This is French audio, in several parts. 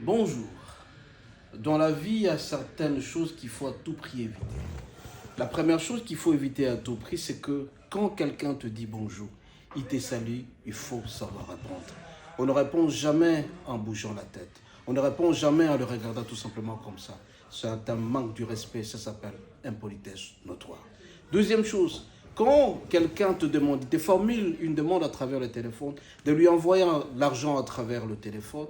Bonjour. Dans la vie, il y a certaines choses qu'il faut à tout prix éviter. La première chose qu'il faut éviter à tout prix, c'est que quand quelqu'un te dit bonjour, il te salue, il faut savoir répondre. On ne répond jamais en bougeant la tête. On ne répond jamais en le regardant tout simplement comme ça. C'est un manque du respect, ça s'appelle impolitesse notoire. Deuxième chose, quand quelqu'un te demande, il te formule une demande à travers le téléphone, de lui envoyer l'argent à travers le téléphone,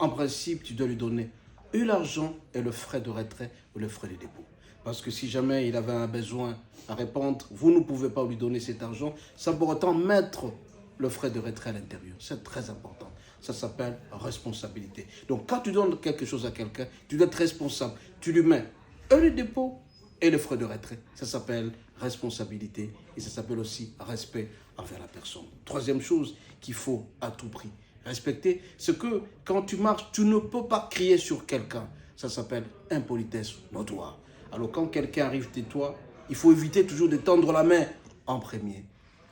en principe, tu dois lui donner ou l'argent et le frais de retrait ou le frais de dépôt. Parce que si jamais il avait un besoin à répondre, vous ne pouvez pas lui donner cet argent sans pour autant mettre le frais de retrait à l'intérieur. C'est très important. Ça s'appelle responsabilité. Donc quand tu donnes quelque chose à quelqu'un, tu dois être responsable. Tu lui mets le dépôt et le frais de retrait. Ça s'appelle responsabilité et ça s'appelle aussi respect envers la personne. Troisième chose qu'il faut à tout prix respecter, c'est que quand tu marches, tu ne peux pas crier sur quelqu'un. Ça s'appelle impolitesse notoire. Alors quand quelqu'un arrive chez toi, il faut éviter toujours de tendre la main en premier.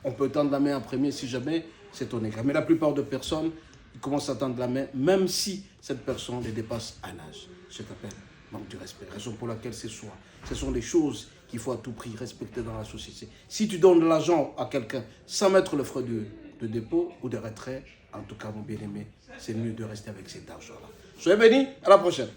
On peut tendre la main en premier si jamais c'est ton égal. Mais la plupart des personnes, ils commencent à tendre la main, même si cette personne les dépasse à l'âge. Ça s'appelle manque de respect. Raison pour laquelle c'est soi. Ce sont des choses qu'il faut à tout prix respecter dans la société. Si tu donnes de l'argent à quelqu'un sans mettre le frais de dépôt ou de retrait, en tout cas, mon bien-aimé, c'est mieux de rester avec cet argent-là. Soyez bénis, à la prochaine.